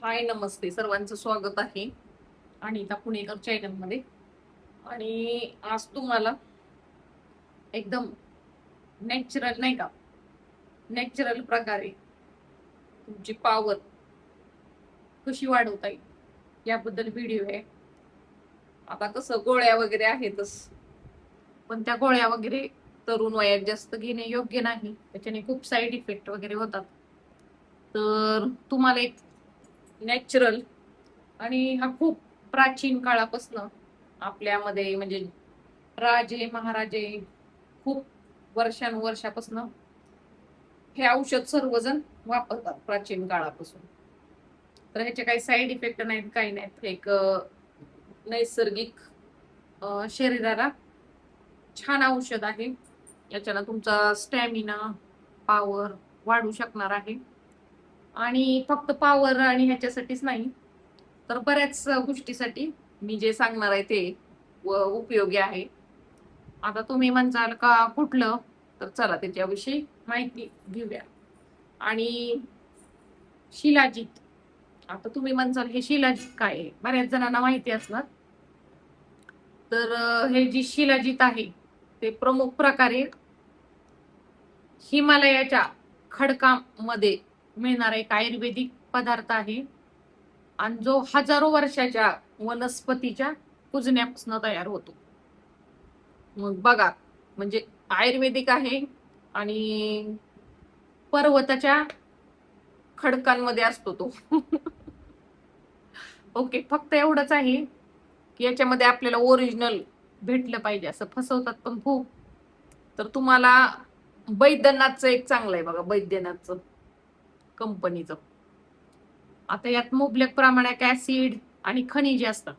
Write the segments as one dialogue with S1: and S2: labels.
S1: हाय नमस्ते सर्वांचं स्वागत आहे अनिता पुणेकर चॅनल मध्ये. आणि आज तुम्हाला एकदम नॅचरल नाही का, नॅचरल प्रकारे तुमची पॉवर कशी वाढवता येईल याबद्दल व्हिडिओ आहे. आता कसं गोळ्या वगैरे आहेतच, पण त्या गोळ्या वगैरे तरुण वयात जास्त घेणे योग्य नाही, त्याच्याने खूप साईड इफेक्ट वगैरे होतात. तर तुम्हाला एक नॅचरल, आणि हा खूप प्राचीन काळापासून आपल्यामध्ये म्हणजे राजे महाराजे खूप वर्षानुवर्षापासून हे औषध सर्वजण वापरतात प्राचीन काळापासून. तर ह्याचे काही साईड इफेक्ट नाहीत, काही नाहीत. एक नैसर्गिक शरीराला छान औषध आहे. याच्यानं तुमचा स्टॅमिना, पॉवर वाढू शकणार आहे. आणि फक्त पॉवर आणि ह्याच्यासाठीच नाही, तर बऱ्याच गोष्टीसाठी मी जे सांगणार आहे ते उपयोगी आहे. आता तुम्ही म्हणसाल का कुठलं, तर चला त्याच्याविषयी माहिती घेऊया. आणि शिलाजीत, आता तुम्ही म्हणसाल हे शिलाजीत काय आहे, बऱ्याच जणांना माहिती असणार. तर हे जी शिलाजीत आहे ते प्रमुख प्रकारे हिमालयाच्या खडकामध्ये मिळणारा एक आयुर्वेदिक पदार्थ आहे, आणि जो हजारो वर्षाच्या वनस्पतीच्या कुजण्यापासून तयार होतो. मग बघा, म्हणजे आयुर्वेदिक आहे आणि पर्वताच्या खडकांमध्ये असतो तो. ओके, फक्त एवढंच आहे की याच्यामध्ये आपल्याला ओरिजिनल भेटलं पाहिजे, असं फसवतात पण खूप. तर तुम्हाला बैद्यनाथचं एक चांगलं आहे बघा, बैद्यनाथचं कंपनीचं. आता यात मुबलक प्रमाणात ऍसिड आणि खनिजे असतात,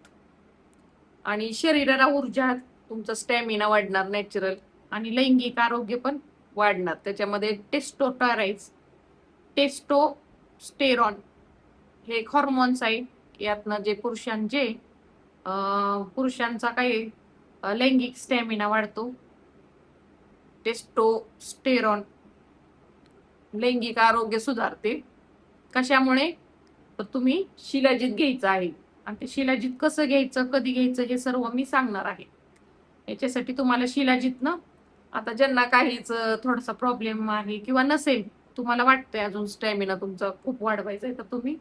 S1: आणि शरीराला ऊर्जा, तुमचा स्टॅमिना वाढणार नॅचरल, आणि लैंगिक आरोग्य पण वाढणार. त्याच्यामध्ये टेस्टोस्टेरॉन हे एक हॉर्मोन्स आहे. यातनं जे पुरुषांचा काही लैंगिक स्टॅमिना वाढतो. टेस्टोस्टेरॉन लैंगिक आरोग्य सुधारते. कशामुळे? तर तुम्ही शिलाजीत घ्यायचं आहे, आणि ते शिलाजीत कसं घ्यायचं, कधी घ्यायचं, हे सर्व मी सांगणार आहे. याच्यासाठी तुम्हाला शिलाजीतनं, आता ज्यांना काहीच थोडासा प्रॉब्लेम आहे किंवा नसेल, तुम्हाला वाटतंय अजून स्टॅमिना तुमचा खूप वाढवायचा आहे, तर तुम्ही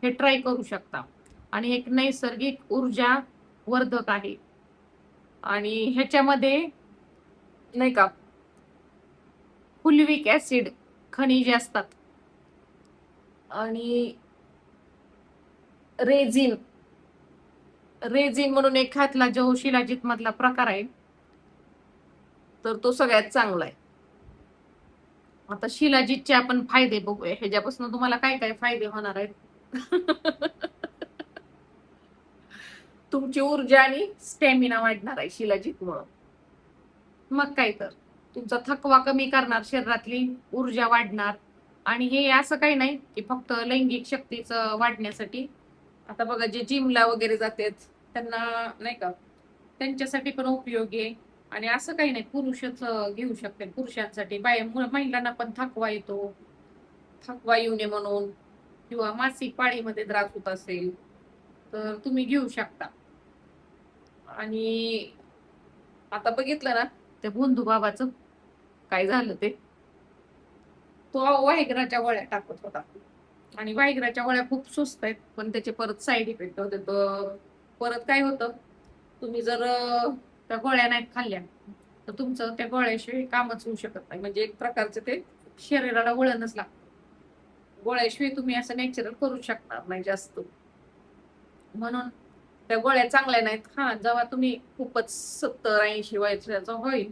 S1: हे ट्राय करू शकता. आणि एक नैसर्गिक ऊर्जा वर्धक आहे, आणि ह्याच्यामध्ये नाही का फुलविक ऍसिड खनिजे असतात, आणि रेझिन रेझिन म्हणून एक ह्यातला जो शिलाजीत मधला प्रकार आहे, तर तो सगळ्यात चांगला आहे. आता शिलाजीतचे आपण फायदे बघूया, ह्याच्यापासून तुम्हाला काय काय फायदे होणार आहेत. तुमची ऊर्जा आणि स्टॅमिना वाढणार आहे शिलाजीतमुळं. मग काय तर तुमचा थकवा कमी करणार, शरीरातली ऊर्जा वाढणार. आणि हे असं काही नाही की फक्त लैंगिक शक्तीचं वाढण्यासाठी. आता बघा, जे जिमला वगैरे जातात त्यांना नाही का, त्यांच्यासाठी पण उपयोगी आहे. आणि असं काही नाही, पुरुषच घेऊ शकते, पुरुषांसाठी महिलांना पण थकवा येतो, थकवा येऊ नये म्हणून, किंवा मासिक पाळीमध्ये त्रास होत असेल तर तुम्ही घेऊ शकता. आणि आता बघितलं ना ते भोंदू बाबाचं काय झालं, ते तो वायग्राच्या गोळ्या टाकत होता, आणि वायग्राच्या गोळ्या खूप स्वस्त आहेत, पण त्याचे परत साईड इफेक्ट होते. तर परत काय होतं, तुम्ही जर त्या गोळ्या नाहीत खाल्ल्या तर तुमचं त्या गोळ्याशिवाय कामच होऊ शकत नाही. म्हणजे एक प्रकारचे ते शरीराला वळणच लागतं. गोळ्याशिवाय तुम्ही असं नॅचरल करू शकणार नाही जास्त. म्हणून त्या गोळ्या चांगल्या नाहीत. हा, जेव्हा तुम्ही खूपच 70-80 वर्षाचा होईल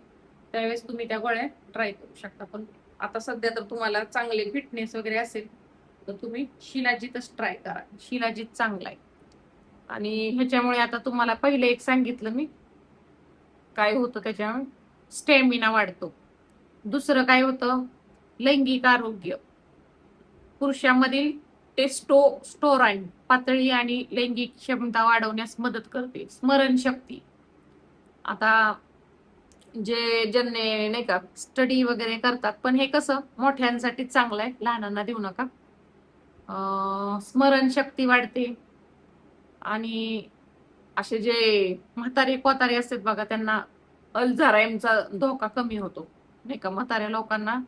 S1: त्यावेळेस तुम्ही त्या गोळ्या ट्राय करू शकता. पण आता सध्या तर तुम्हाला चांगले फिटनेस वगैरे असेल तर तुम्ही शिलाजीतच ट्राय करा. शिलाजीत चांगला आहे. आणि ह्याच्यामुळे आता तुम्हाला पहिले एक सांगितलं मी, काय होतं त्याच्यामुळे स्टॅमिना वाढतो. दुसरं काय होतं, लैंगिक आरोग्य. पुरुषांमधील टेस्टोस्टेरॉन पातळी आणि लैंगिक क्षमता वाढवण्यास मदत करते. स्मरणशक्ती, आता ज्यांनी नाही का स्टडी वगैरे करतात, पण हे कसं मोठ्यांसाठी चांगलं आहे, लहानांना देऊ नका. स्मरणशक्ती वाढते. आणि असे जे म्हातारे कोतारे असतात बघा, त्यांना अल्झायमरचा धोका कमी होतो नाही का. म्हाताऱ्या लोकांना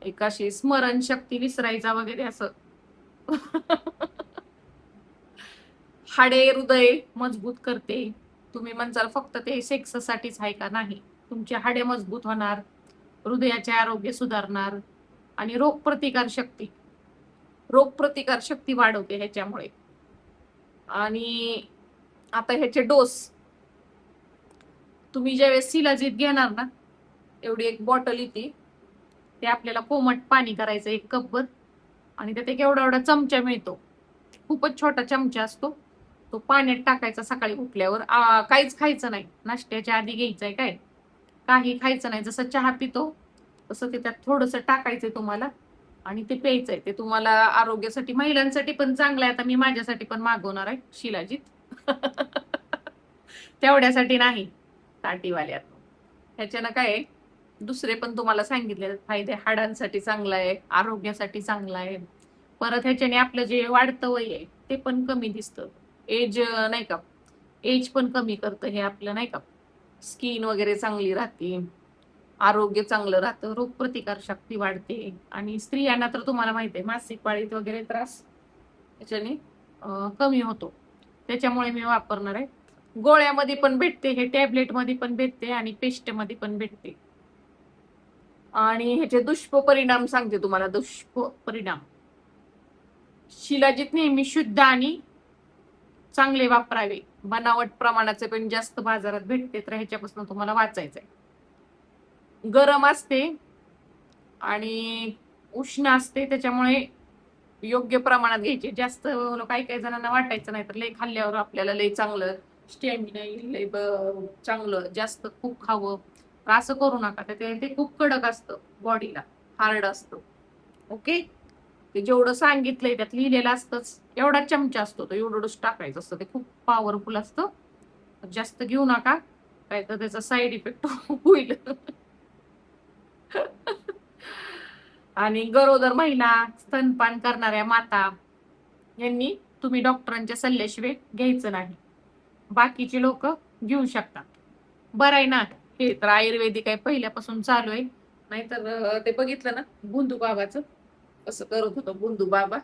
S1: एक अशी स्मरणशक्ती विसरायचा वगैरे असं. हाडे हृदय मजबूत करते. तुम्ही म्हणसाल फक्त ते सेक्ससाठीच आहे का? नाही. तुमचे हाडे मजबूत होणार, हृदयाचे आरोग्य सुधारणार आणि रोगप्रतिकार शक्ती वाढवते ह्याच्यामुळे. आणि आता ह्याचे डोस तुम्ही ज्यावेळेस शिलाजीत घेणार ना, एवढी एक बॉटल येते, ते आपल्याला कोमट पाणी करायचं 1 कपभर आणि त्यात एक एवढा चमचा मिळतो, खूपच छोटा चमचा असतो. तो पाण्यात टाकायचा सकाळी उठल्यावर. काहीच खायचं नाही, नाश्त्याच्या आधी घ्यायचंय. काय काही खायचं नाही. जसं चहा पितो तसं ते त्यात थोडंसं टाकायचंय तुम्हाला आणि ते प्यायचंय. ते तुम्हाला आरोग्यासाठी, महिलांसाठी पण चांगलं आहे. आता मी माझ्यासाठी पण मागवणार आहे शिलाजीत. तेवढ्यासाठी नाही ताटीवाल्यात. ह्याच्यानं काय आहे, दुसरे पण तुम्हाला सांगितले फायदे. हाडांसाठी चांगला आहे, आरोग्यासाठी चांगला आहे. परत ह्याच्याने आपलं जे वाढतं वय आहे ते पण कमी दिसतं. एज नाही का, एज पण कमी करतं हे आपलं नाही का. स्किन वगैरे चांगली राहते, आरोग्य चांगलं राहतं, रोगप्रतिकार शक्ती वाढते. आणि स्त्रियांना तर तुम्हाला माहिती आहे, मासिक पाळीत वगैरे त्रास त्याच्याने कमी होतो. त्याच्यामुळे मी वापरणार आहे. गोळ्यामध्ये पण भेटते हे, टॅबलेट मध्ये पण भेटते आणि पेस्ट मध्ये पण भेटते. आणि ह्याचे दुष्परिणाम सांगते तुम्हाला. दुष्परिणाम, शिलाजीत नेहमी शुद्ध आणि चांगले वापरावे. बनावट प्रमाणाचे पण जास्त बाजारात भेटते, तर ह्याच्यापासून तुम्हाला वाचायचंय. गरम असते आणि उष्ण असते, त्याच्यामुळे योग्य प्रमाणात घ्यायचे. जास्त काही काही जणांना वाटायचं नाही तर लय खाल्ल्यावर आपल्याला लय चांगलं स्टॅमिना येईल, लय चांगलं जास्त खूप खावं. असं करू नका. ते खूप कडक असतं, बॉडीला हार्ड असतं. ओके. ते जेवढं सांगितलंय त्यात लिहिलेलं असतंच. एवढा चमचा असतो, तो एवढंच टाकायचं असतं. ते खूप पॉवरफुल असतं. जास्त घेऊ नका, काय तर त्याचा साईड इफेक्ट होईल. आणि गरोदर महिला, स्तनपान करणाऱ्या माता यांनी तुम्ही डॉक्टरांच्या सल्ल्याशिवाय घ्यायचं नाही. बाकीचे लोक घेऊ शकतात. बरं आहे ना. हे तर आयुर्वेदिक आहे, पहिल्यापासून चालू आहे. नाहीतर ते बघितलं ना बुंदू बाबाचं, कसं करत होतं बुंदू बाबा.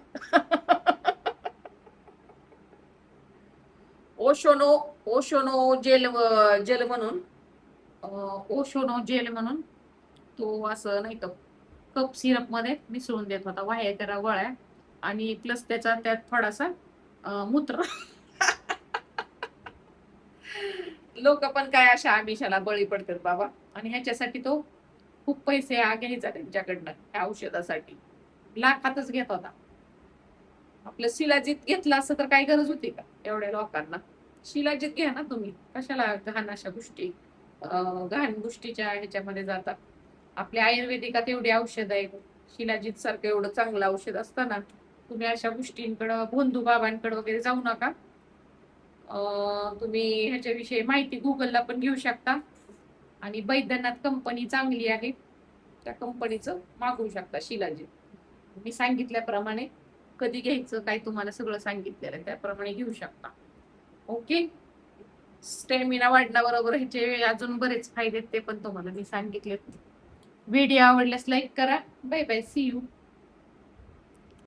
S1: ओशोनो ओशोनो जेल म्हणून, ओशोनो जेल म्हणून तो असं नाही का कप सिरप मध्ये मिसळून देत होता, वाह्या करा गोळ्या आणि प्लस त्याचा त्यात थोडासा मूत्र. लोक पण काय अशा आमिषाला बळी पडतात बाबा. आणि ह्याच्यासाठी तो खूप पैसे घ्यायचा त्यांच्याकडनं, ह्या औषधासाठी लाखातच घेत होता. आपलं शिलाजीत घेतलं असं तर काय गरज होती का एवढ्या लोकांना? शिलाजीत घ्या ना तुम्ही, कशाला घाण अशा गोष्टी घाण गोष्टीच्या ह्याच्यामध्ये जातात. आपल्या आयुर्वेदिकात एवढी औषध आहेत, शिलाजीत सारखं एवढं चांगलं औषध असताना तुम्ही अशा गोष्टींकडं, भोंदू बाबांकडे वगैरे जाऊ नका. तुम्ही ह्याच्याविषयी माहिती गुगलला पण घेऊ शकता. आणि बैद्यनाथ कंपनी चांगली आहे, त्या कंपनीचं मागवू शकता शिलाजीत. मी सांगितल्याप्रमाणे कधी घ्यायचं काय तुम्हाला सगळं सांगितलेलं आहे, त्याप्रमाणे घेऊ शकता. ओके. स्टॅमिना वाढण्याबरोबर ह्याचे अजून बरेच फायदे ते पण तुम्हाला मी सांगितले. व्हिडिओ आवडल्यास लाईक करा. Bye bye, see you.